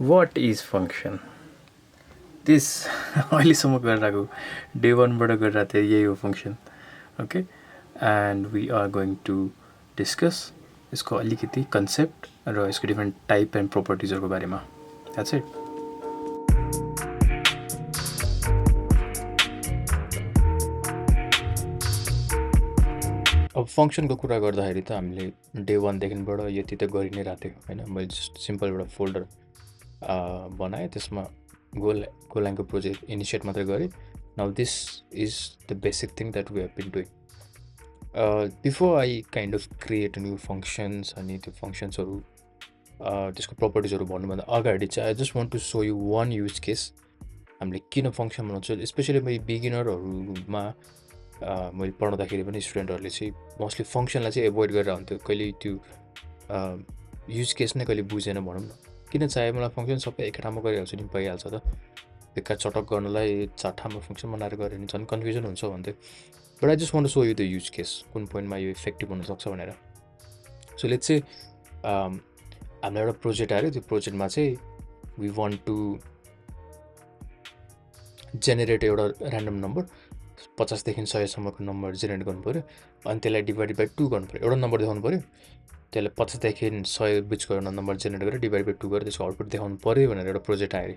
What is function? This अहिलेसम्म गरिरहेको day वानबाट गरिरहेको थिएँ यही हो function. Okay, and we are going to discuss यसको अलिकति कन्सेप्ट र यसको डिफ्रेन्ट टाइप एन्ड प्रोपर्टिजहरूको बारेमा. That's it. अब फङ्सनको कुरा गर्दाखेरि त हामीले डे वानदेखिबाट यति त गरि नै रहेको थियो होइन. मैले जस्ट सिम्पल एउटा फोल्डर बनाएँ, त्यसमा गोलाङको प्रोजेक्ट इनिसिएट मात्रै गरेँ. Now this is the basic thing that we have been doing. Before I kind of create new functions अनि त्यो फङ्सन्सहरू त्यसको प्रोपर्टिजहरू भन्नुभन्दा अगाडि चाहिँ I just want to show you one use case. हामीले किन फङ्सन बनाउँछ, स्पेसली मैले बिगिनरहरूमा मैले पढाउँदाखेरि पनि स्टुडेन्टहरूले चाहिँ मोस्टली फङ्सनलाई चाहिँ एभोइड गरेर हुन्थ्यो. कहिले त्यो युज केस नै कहिले बुझेन भनौँ न. किन चाहियो मलाई फङ्सन, सबै एकै ठाउँमा गरिहाल्छु नि, भइहाल्छ त. बेकार चटक गर्नलाई 4 ठाउँमा फङ्सन बनाएर गऱ्यो भने झन् कन्फ्युजन हुन्छ भन्थ्यो. But I just want to show you the use case, कुन पोइन्टमा यो इफेक्टिभ हुनसक्छ भनेर. सो लेट्स चाहिँ हामीलाई एउटा प्रोजेक्ट आयो. त्यो प्रोजेक्टमा चाहिँ वी वान्ट टु जेनेरेट एउटा ऱ्यान्डम नम्बर 50देखि 100सम्मको नम्बर जेनेरेट गर्नु पऱ्यो. अनि त्यसलाई डिभाइड बाई 2 गर्नु पऱ्यो. एउटा नम्बर देखाउनु पऱ्यो, त्यसलाई 50देखि 100 बिचको एउटा नम्बर जेनेरेट गरेर डिभाइड बाई 2 गरेर त्यसको आउटपुट देखाउनु पऱ्यो भनेर एउटा प्रोजेक्ट आयो.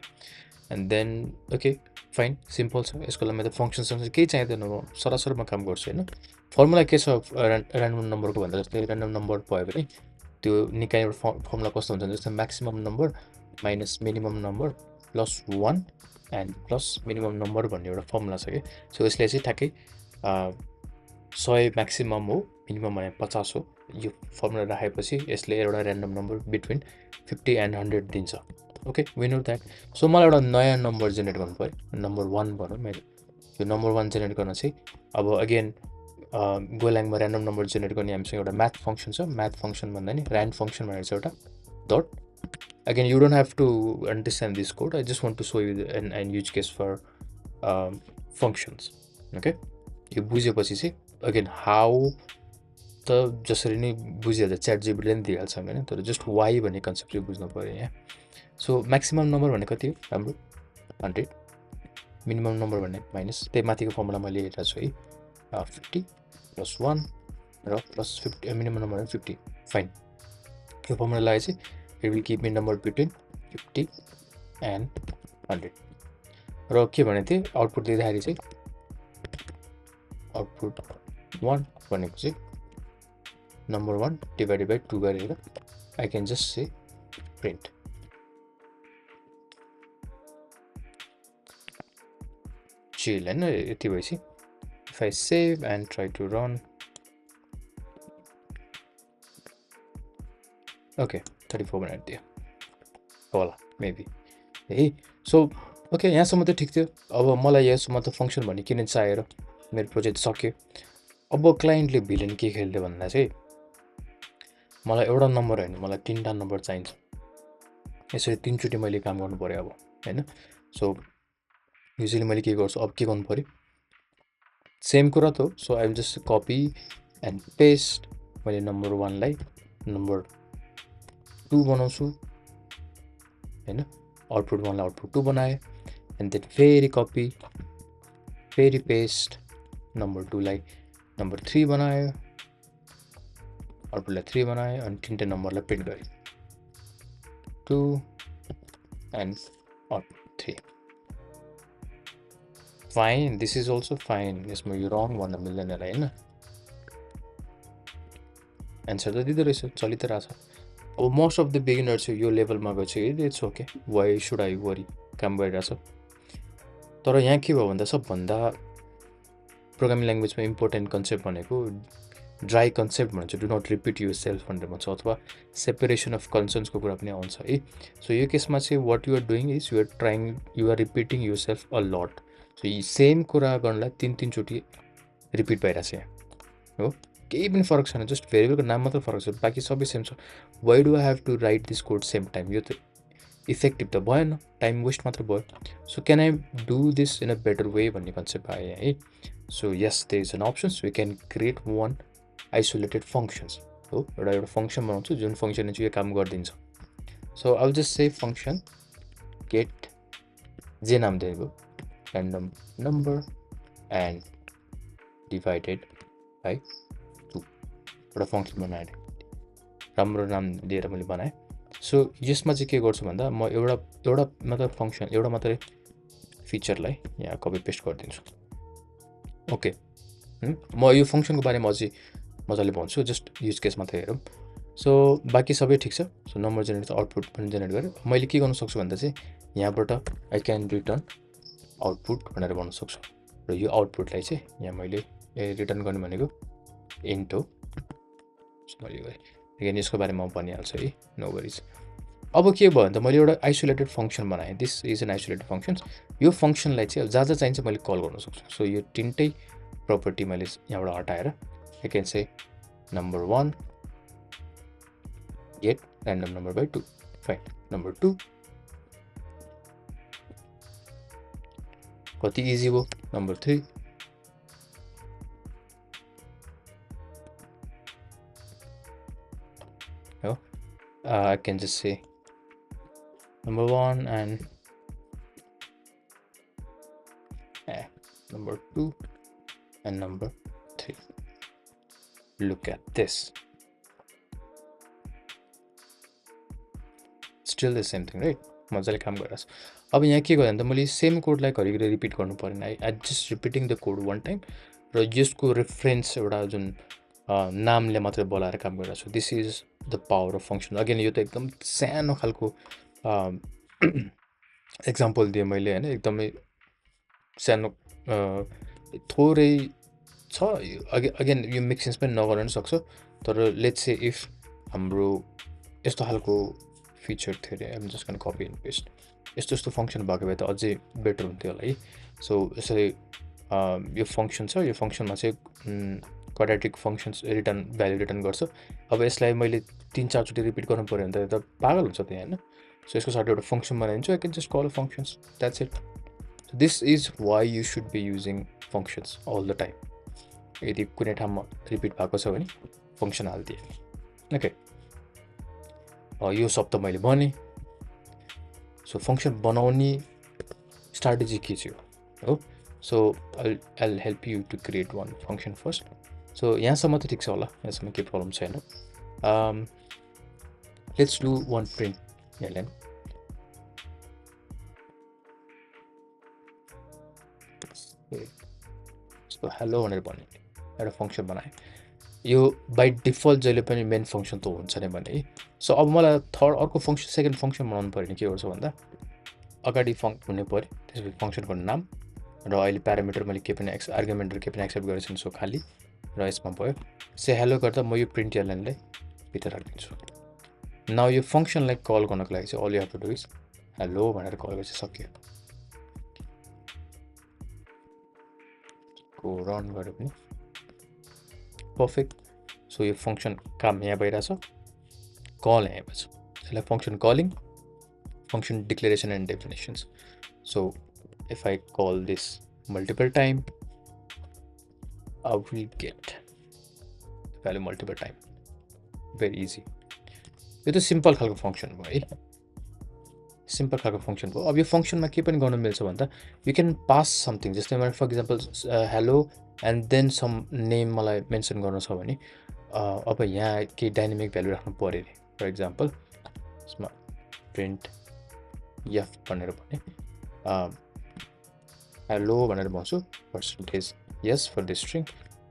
And then okay fine, simple छ. यसको लागि त फङ्सनसँग केही चाहिँदैन, म सरासरमा काम गर्छु होइन. फर्मुला के छ ऱ्यान्डम नम्बरको भन्दा जस्तै ऱ्यान्डम नम्बर भयो भने त्यो निकाय एउटा फर्मुला कस्तो हुन्छ जस्तै maximum number minus minimum number plus 1 and plus minimum number भन्ने एउटा फर्मुला छ कि. सो यसले चाहिँ ठ्याक्कै 100 म्याक्सिमम हो, मिनिमम भने 50 हो. यो फर्मुला राखेपछि यसले एउटा ऱ्यान्डम नम्बर बिट्विन 50 एन्ड 100 दिन्छ. Okay, we know that. So मलाई एउटा नयाँ नम्बर जेनेरेट गर्नु पऱ्यो, नम्बर 1 भनौँ. मैले यो नम्बर 1 जेनेरेट गर्न चाहिँ अब अगेन गोलाङमा ऱ्यान्डम नम्बर जेनेरेट गर्ने हामीसँग एउटा म्याथ फङ्सन छ. म्याथ फङ्सन भन्दा नि ऱ्यान्ड फङ्सन भनेर चाहिँ एउटा dot. Again, you don't have to understand this code. I just want to show you an use case for functions. Okay, यो बुझेपछि चाहिँ अगेन हाउ त जसरी नै बुझिहाल्छ, च्याट जिपीटीले पनि दिइहाल्छ होइन. तर जस्ट वाइ भन्ने कन्सेप्ट चाहिँ बुझ्नु पऱ्यो यहाँ. सो म्याक्सिमम नम्बर भन्ने कति हो हाम्रो 100. मिनिमम नम्बर भन्ने माइनस त्यही माथिको फर्मुला मैले हेरेको छु है, 50 प्लस 1 र प्लस 50. Minimum number 50. फाइन, यो फर्मुला लगाए चाहिँ it will keep me number between 50 and 100. र के भने थिएँ आउटपुट दिँदाखेरि चाहिँ आउटपुट 1 भनेको चाहिँ नम्बर 1 डिभाइडेड बाई 2 गरेर I can just say print. Chill होइन, यति भएपछि if I save and try to run. Okay, 34 minute दियो होला मेबी है. सो ओके, यहाँसम्म त ठिक थियो. अब मलाई यसमा त फङ्सन भन्ने किन चाहिएर मेरो प्रोजेक्ट सक्यो. अब क्लाइन्टले भिलेन के खेल्यो भन्दा चाहिँ मलाई एउटा नम्बर होइन, मलाई 3टा नम्बर चाहिन्छ. यसरी 3चोटि मैले काम गर्नु पऱ्यो अब होइन. सो युजली मैले के गर्छु, अब के गर्नु पऱ्यो, सेम कुरा त हो. So I will just copy and paste. मैले नम्बर 1लाई नम्बर 2 बनाउँछु होइन. आउटपुट 1लाई आउटपुट 2 बनाएँ. एन्ड देन फेरि कपी फेरि पेस्ट. नम्बर 2लाई नम्बर 3 बनायो, आउटपुटलाई 3 बनाएँ. अनि 3टा नम्बरलाई प्रिन्ट गरेँ, 2 and output 3. Fine, this is also fine. यसमा यो रङ भन्न मिल्दैन होला होइन. एन्सर त दिँदो रहेछ, चलि त रहेछ. अब मोस्ट अफ द बिगिनर चाहिँ यो लेभलमा गएको छ कि it's okay, why should I worry, काम गरिरहेछ. तर यहाँ के भयो भन्दा सबभन्दा प्रोग्रामिङ ल्याङ्ग्वेजमा इम्पोर्टेन्ट कन्सेप्ट भनेको ड्राई कन्सेप्ट भन्छ, do not repeat yourself भनेर भन्छ, अथवा सेपरेसन अफ कन्सर्न्सको कुरा पनि आउँछ है. सो यो केसमा चाहिँ what you're doing is you're repeating yourself a lot. So यी सेम कुरा गर्नलाई 3-3चोटि रिपिट भइरहेछ यहाँ हो. केही पनि फरक छैन, जस्ट भेरिएबलको नाम मात्र फरक छ, बाँकी सबै सेम छ. Why do I have to write this code same time? यो त इफेक्टिभ त भएन, टाइम वेस्ट मात्र भयो. So can I do this in a better way भन्ने कन्सेप्ट आयो है. So yes, there is an options, we can create one isolated functions हो. एउटा फङ्सन बनाउँछु जुन फङ्सनले चाहिँ यो काम गरिदिन्छ. So I will just say function get जे नाम दिएको random number and divided by 2 एउटा फङ्सन बनाएर राम्रो नाम दिएर मैले बनाएँ। सो यसमा चाहिँ के गर्छु भन्दा म एउटा मात्र फङ्सन एउटा मात्रै फिचरलाई यहाँ कपी पेस्ट गरिदिन्छु। ओके, म यो फङ्सनको बारेमा अझै मजाले भन्छु, जस्ट युज केस मात्रै हेरौँ। सो बाँकी सबै ठिक छ। सो नम्बर जेनेरेट आउटपुट पनि जेनेरेट गरेँ। मैले के गर्न सक्छु भन्दा चाहिँ यहाँबाट आई क्यान रिटर्न आउटपुट भनेर भन्न सक्छु र यो आउटपुटलाई चाहिँ यहाँ मैले रिटर्न गर्ने भनेको इन्ट हो। मैले गरेँ अगेन यसको बारेमा म भनिहाल्छु है, नो वरिज। अब के भयो भने त मैले एउटा आइसोलेटेड फङ्सन बनाएँ। This is an isolated function. यो फङ्सनलाई चाहिँ जहाँ जहाँ चाहिन्छ मैले कल गर्न सक्छु। सो यो तिनटै प्रपर्टी मैले यहाँबाट हटाएर I can say number 1 get random number by 2 fine. Number 2 कति इजी भयो। नम्बर 3 हो, I can just say number 1 and number 2 and number 3. Look at this. Still the same thing, right? मजाले काम गरिरहेछ। अब यहाँ के गर्यो भने त मैले सेम कोडलाई घरिघरि रिपिट गर्नु परेन। I just repeating the code one time र यसको रेफरेन्स एउटा जुन नामले मात्रै बोलाएर काम गरिरहेको छु। This is the power of function. Again यो त एकदम सानो खालको एक्जाम्पल दिएँ मैले होइन, एकदमै सानो थोरै छ। अगेन यो मिक्सेन्स पनि नगर्न पनि सक्छ, तर लेट्स से इफ हाम्रो यस्तो खालको फिचर थियो अरे, I'm just can copy and paste, यस्तो यस्तो फङ्सन भएको भए त अझै बेटर हुन्थ्यो होला है। सो यसरी यो फङ्सन छ, यो फङ्सनमा चाहिँ quadratic functions return value return गर्छ। अब यसलाई मैले 3-4 चोटि रिपिट गर्नु पऱ्यो भने त पागल हुन्छ त होइन। सो यसको साथै एउटा फङ्सन बनाइदिन्छु। I can just call functions, that's it. This is why you should be using functions all the time. यदि कुनै ठाउँमा रिपिट भएको छ भने फङ्सन हालिदिएँ। ओके, यो सब त मैले भनेँ। सो फङ्सन बनाउने स्ट्राटेजी के चाहिँ हो। So I help you to create one function first. So यहाँसम्म त ठिक छ होला, यहाँसम्म केही प्रब्लम छैन। Let's do one println. यसको हेलो भनेर भन्ने एउटा फङ्सन बनाएँ। यो बाई डिफल्ट जहिले पनि मेन फङ्सन त हुन्छ नै भने है। सो अब मलाई अर्को फङ्सन सेकेन्ड फङ्सन बनाउनु पऱ्यो भने के गर्छु भन्दा अगाडि हुनु पऱ्यो, त्यसपछि फङ्सनको नाम र अहिले प्यारामिटर मैले के पनि आर्गुमेन्टहरू के पनि एक्सेप्ट गरेको छैन। सो खाली र यसमा भयो से हेलो गर्दा म यो प्रिन्ट एलएनलाई भित्र राखिदिन्छु। नाउ यो फङ्सनलाई कल गर्नको लागि चाहिँ all you have to do is hello भनेर कल गरेपछि सक्यो। रन गरे पनि पर्फेक्ट। सो यो फङ्सन काम यहाँ भइरहेछ, कल यहाँ भएछ। यसलाई function calling, function declaration and definitions. So if I call this multiple time I will get value multiple time. Very easy. यो त सिम्पल खालको फङ्सन भयो है, सिम्पल खालको फङ्सन भयो। अब यो फङ्सनमा के पनि गर्न मिल्छ भन्दा यु क्यान पास समथिङ। जस्तै मैले for example hello and then some name मलाई मेन्सन गर्नु छ भने अब यहाँ केही डाइनामिक भ्यालु राख्नु पऱ्यो अरे। फर इक्जाम्पल यसमा प्रिन्ट एफ भनेर भने हेलो भनेर भन्छु percentage s for the string.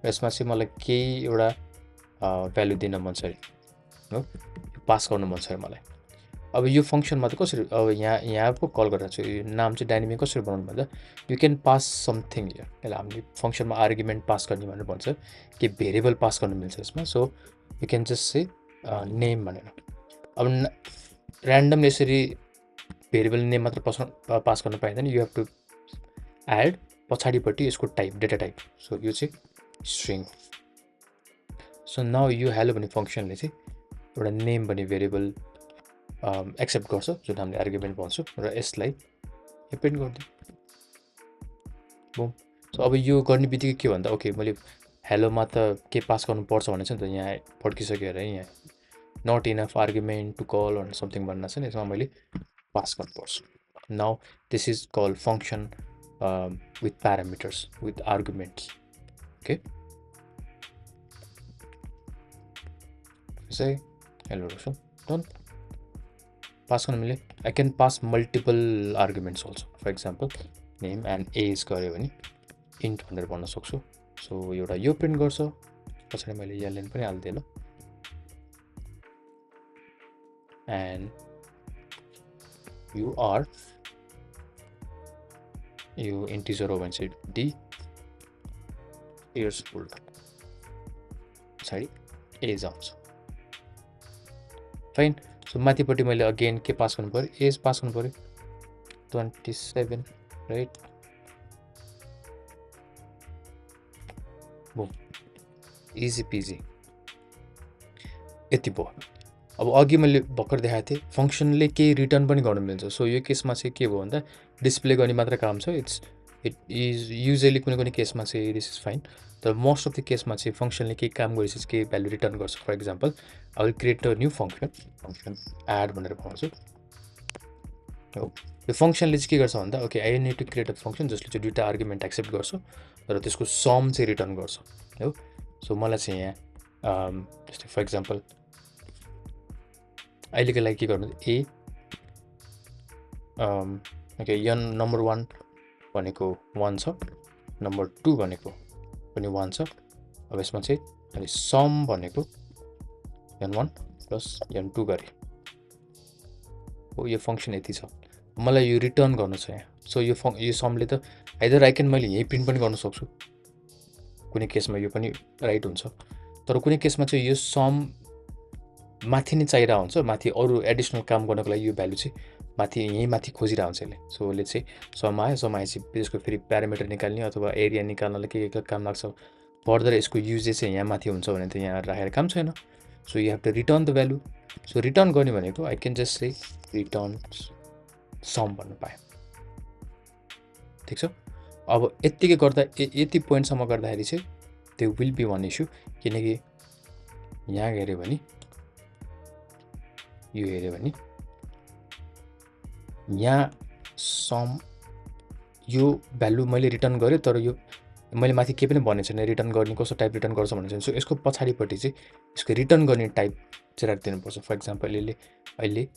यसमा चाहिँ मलाई केही एउटा भ्यालु दिन मन छ अरे हो, पास गर्नु मन छ अरे मलाई। अब यो फङ्सनमा त कसरी अब यहाँ पो कल गरेर छु। यो नाम चाहिँ डाइनामिक कसरी बनाउनु भन्दा you can pass something here. यसलाई हामीले फङ्सनमा आर्गुमेन्ट पास गर्ने भनेर भन्छ, के भेरिएबल पास गर्नु मिल्छ यसमा। So you can just say name भनेर। अब ऱ्यान्डमली यसरी भेरिएबल नेम मात्र पास गर्न पाइँदैन। यु हेभ टु एड पछाडिपट्टि यसको टाइप, डेटा टाइप। सो यो चाहिँ स्ट्रिङ। सो नाउ यो हेलो भन्ने फङ्सनले चाहिँ एउटा नेम भन्ने भेरिएबल एक्सेप्ट गर्छ जुन हामीले आर्गुमेन्ट भन्छौँ र यसलाई प्रिन्ट गरिदिउँ। बुम। सो अब यो गर्ने बित्तिकै के भन्दा ओके मैले हेलोमा त के पास गर्नुपर्छ भनेको छ नि त, यहाँ फर्किसक्यो अरे। यहाँ not enough argument to call भनेर समथिङ भन्नु छ नि, यसमा मैले पास गर्नुपर्छ। Now this is called function with parameters, with arguments. Okay, say hello so done. Pass गर्न मिले. I can pass multiple arguments also. For example, name and age गर्यो भने int भनेर भन्न सक्छु. So एउटा यो प्रिन्ट गर्छ. पछाडि मैले यहाँ लाइन पनि हाल्दिए ल. And you are you integer हो भने चाहिँ d years old. Sorry, age आउँछ. Fine. So माथिपट्टि मैले अगेन के पास गर्नु पर्यो, एज पास गर्नु पर्यो 27, राइट. Boom, easy PG. यति भयो. अब अघि मैले भर्खर देखाएको थिएँ फङ्सनले केही रिटर्न पनि गर्न मिल्छ. सो यो केसमा चाहिँ के भयो भन्दा डिस्प्ले गर्ने मात्र काम छ. इट इज युजली कुनै कुनै केसमा चाहिँ दिस इज फाइन. तर मोस्ट अफ द केसमा चाहिँ फङ्सनले केही काम गरेपछि केही भ्यालु रिटर्न गर्छ. For example I will create a new function add भनेर भन्छु. हो, यो फङ्सनले चाहिँ के गर्छ भन्दा okay I need to create a function जसले चाहिँ दुईवटा आर्गुमेन्ट एक्सेप्ट गर्छ र त्यसको सम चाहिँ रिटर्न गर्छ. हो, सो मलाई चाहिँ यहाँ जस्तै फर इक्जाम्पल अहिलेको लागि के गर्नु ए ओके यन नम्बर 1 भनेको 1 छ, नम्बर 2 भनेको पनि 1 छ. अब यसमा चाहिँ अनि सम भनेको यन 1 प्लस यन 2 गरे. हो, यो फङ्सन यति छ. मलाई यो रिटर्न गर्नु छ यहाँ. सो यो समले त आइदर आई क्यान मैले यही प्रिन्ट पनि गर्न सक्छु. कुनै केसमा यो पनि राइट हुन्छ. तर कुनै केसमा चाहिँ यो सम माथि नै चाहिरहेको हुन्छ. माथि अरू एडिसनल काम गर्नको लागि यो भ्यालु चाहिँ माथि यहीँ माथि खोजिरहेको हुन्छ यसले. सो यसले चाहिँ सम आएपछि त्यसको फेरि प्यारामिटर निकाल्ने अथवा एरिया निकाल्नलाई के काम लाग्छ. फर्दर यसको युजेस चाहिँ यहाँ माथि हुन्छ भने त यहाँ राखेर काम छैन. So you have to return the value. So return गर्ने भनेको I can just say return sum भन्नु पाएँ. ठिक छ. अब यत्तिकै गर्दा यति पोइन्टसम्म गर्दाखेरि चाहिँ त्यो विल बी वान इस्यु. किनकि यहाँ हेऱ्यो भने यो हेऱ्यो भने यहाँ सम यो भ्यालु मैले रिटर्न गरेँ तर यो मैले माथि केही पनि भनेको छैन रिटर्न गर्ने कस्तो टाइप रिटर्न गर्छ भनेको छैन. सो यसको पछाडिपट्टि चाहिँ यसको रिटर्न गर्ने टाइप चाहिँ राखिदिनुपर्छ. फर इक्जाम्पल यसले अहिले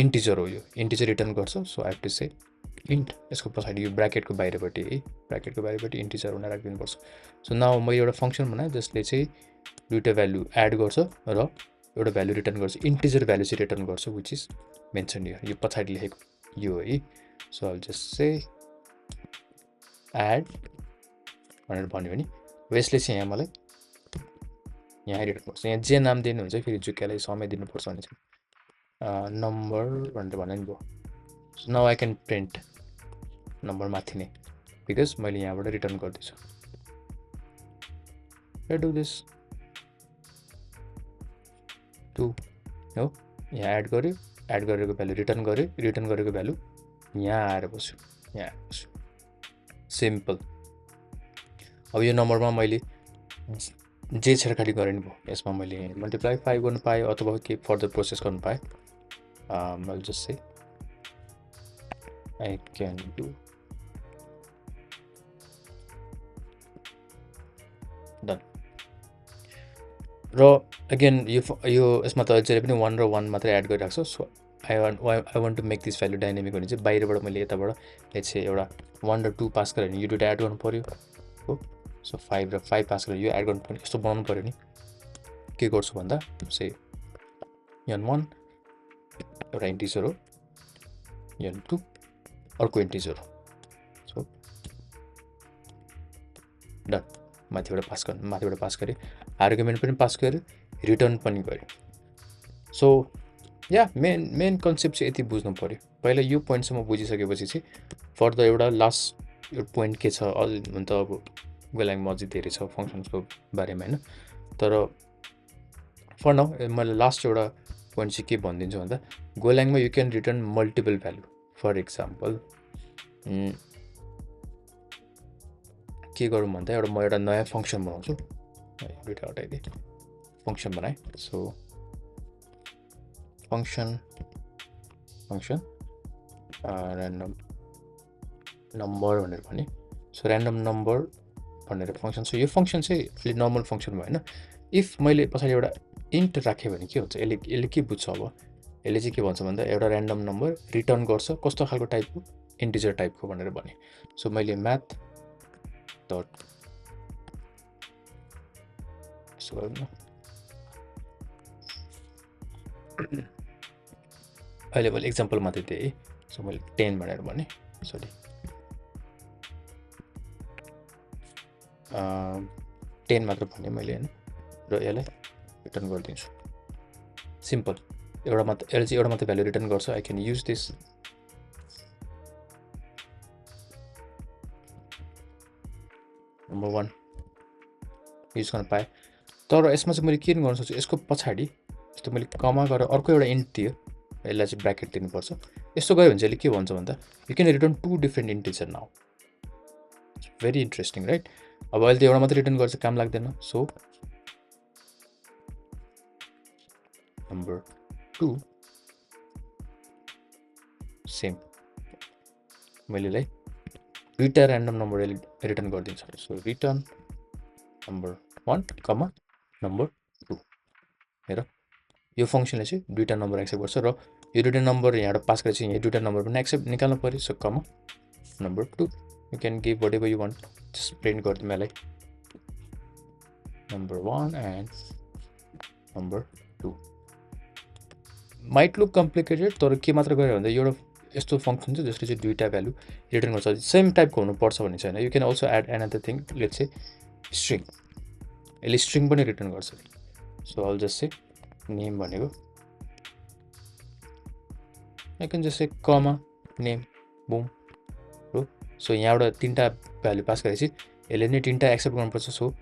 इन्टिजर हो, यो इन्टिजर रिटर्न गर्छ. So I have to say int. यसको पछाडि यो ब्राकेटको बाहिरपट्टि ब्राकेटको बाहिरपट्टि इन्टिजर भनेर राखिदिनुपर्छ. सो नाउ मैले एउटा फङ्सन बनाएँ जसले चाहिँ दुईवटा भ्यालु एड गर्छ र एउटा भ्यालु रिटर्न गर्छ. इन्टिजर भ्यालु चाहिँ रिटर्न गर्छ विच इज मेन्सन यो पछाडि लेखेको यो है. So I just say add भनेर भन्यो भने यसले चाहिँ यहाँ मलाई यहाँ रिटर्न गर्छ. यहाँ जे नाम दिनुहुन्छ फेरि जुक्यालाई समय दिनुपर्छ भने चाहिँ नम्बर भनेर भन्यो नि भयो. So now I can print number माथि नै बिकज मैले यहाँबाट रिटर्न गर्दैछु. डु दिस 2 हो, यहाँ एड गर्यो, एड गरेको भ्यालु रिटर्न गर्यो, रिटर्न गरेको भ्यालु यहाँ आएर बस्यो, यहाँ आएर बस्यो. सिम्पल. अब यो नम्बरमा मैले जे छेडखाडी गरेँ नि भयो. यसमा मैले मल्टिप्लाई 5 गर्नु पाएँ अथवा के फर्दर प्रोसेस गर्नु पाएँ. मैले just say I can do done. र अगेन यो यसमा त जहिले पनि 1 र 1 मात्रै एड गरिरहेको छ. So I want to make this value dynamic भने चाहिँ बाहिरबाट मैले यताबाट चाहिँ एउटा 1 र 2 पास गरेँ भने यो दुइटा एड गर्नु पऱ्यो हो. सो 5 र 5 पास गरेर यो एड गर्नु पर्ने यस्तो बनाउनु पऱ्यो नि. के गर्छु भन्दा से यन 1 एउटा इन्टिजर हो, यन 2 अर्को इन्टिजर हो. So done. माथिबाट पास गरेँ, आर्गुमेन्ट पनि पास गरेँ, रिटर्न पनि गरेँ. सो या मेन कन्सेप्ट चाहिँ यति बुझ्नु पऱ्यो. पहिला यो पोइन्टसम्म बुझिसकेपछि चाहिँ फर्दर एउटा लास्ट पोइन्ट के छ हुन त अब गोलाङमा अझै धेरै छ फङ्सन्सको बारेमा होइन. तर फर नाउ मैले लास्ट एउटा पोइन्ट चाहिँ के भनिदिन्छु भन्दा गोलाङमा you can return multiple value. For example के गरौँ भन्दा म एउटा नयाँ फङ्सन बनाउँछु. दुईवटा हटाइदिएँ, फङ्सन बनाएँ. सो फङ्सन random number भनेर भने सो random number भनेर फंक्सन छ यो फंक्सन चाहिँ अलि नर्मल फंक्सन भएन इफ मैले पछाडि एउटा इन्ट राखे भने के हुन्छ यसले के बुझ्छ अब यसले चाहिँ के भन्छ भन्दा एउटा र्यान्डम नम्बर रिटर्न गर्छ कस्तो खालको टाइपको इन्टिजर टाइपको भनेर भने सो मैले math डट सो गर्नु अहिले मैले एक्जाम्पल मात्रै दिएँ सो मैले 10 भनेर भने सरी 10 मात्र भने मैले हैन र यसलाई रिटर्न गरिदिन्छु सिम्पल एउटा मात्र यसले चाहिँ एउटा मात्र भ्यालु रिटर्न गर्छ I can use this number 1 use गर्न पाएँ तर यसमा चाहिँ मैले के गर्न सक्छु यसको पछाडि यस्तो मैले कमा गरेर अर्को एउटा इन्ट दियो यसलाई चाहिँ ब्र्याकेट दिनुपर्छ यस्तो गयो भने चाहिँ के भन्छ भन्दा you can return to different integer now very interesting right अब अहिले त एउटा मात्र रिटर्न गर्छ काम लाग्दैन सो नम्बर 2 सेम मैले लाई दुईटा र्यान्डम नम्बर रिटर्न गरिदिन्छ सो रिटर्न नम्बर 1 कमा नम्बर 2 हेर यो फंक्सनले चाहिँ दुईटा नम्बर एक्सेप्ट गर्छ र यो दुईटा नम्बर यहाँबाट पास गरेपछि यहाँ दुईटा नम्बर पनि एक्सेप्ट निकाल्नु पर्यो so comma number 2 you can give whatever you want just print गरिदिउँ यसलाई number 1 and number 2 might look complicated तर के मात्र गरे भन्दा एउटा यस्तो फंक्सन छ जसले चाहिँ दुईटा भ्यालु रिटर्न गर्छ सेम टाइपको हुनुपर्छ भन्ने छैन you can also add another thing let's say string यसले स्ट्रिङ पनि रिटर्न गर्छ so all just say name भनेको I can just say comma name बुम हो सो यहाँबाट तीनटा भ्यालु पास गरेपछि यसले नै तीनटा एक्सेप्ट गर्नुपर्छ सो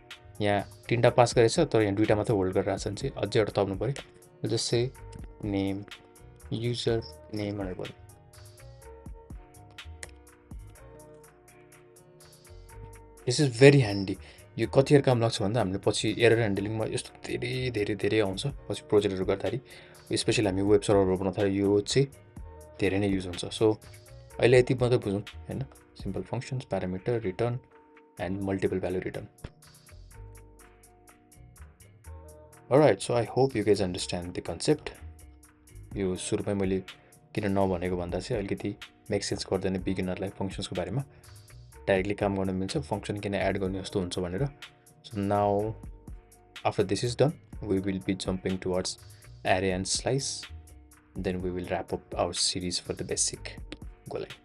यहाँ तीनटा पास गरेछ तर यहाँ दुईटा मात्र होल्ड गरिरहेछ भने चाहिँ अझै एउटा थप्नु पर्यो just say name user name भनेर भन्नु दिस इज भेरी ह्यान्डी यो कतिखेर काम लाग्छ भन्दा हामीले पछि एरर ह्यान्डलिङमा यस्तो धेरै आउँछ पछि प्रोजेक्टहरू गर्दाखेरि स्पेशली हामी वेब सर्भरहरू बनाउन थाल्यो यो चाहिँ धेरै नै युज हुन्छ सो अहिले यति मात्रै बुझौँ हैन simple functions parameter return and multiple value return all right so I hope you guys understand the concept यो सुरुमै मैले किन नभनेको भन्दा चाहिँ अलिकति मेक सेन्स गर्दैन बिगिनरलाई फंक्शन्सको बारेमा डाइरेक्टली काम गर्न मिल्छ फंक्सन किन एड गर्ने जस्तो हुन्छ भनेर so now after this is done we will be jumping towards array and slice then we will wrap up our series for the basic Golang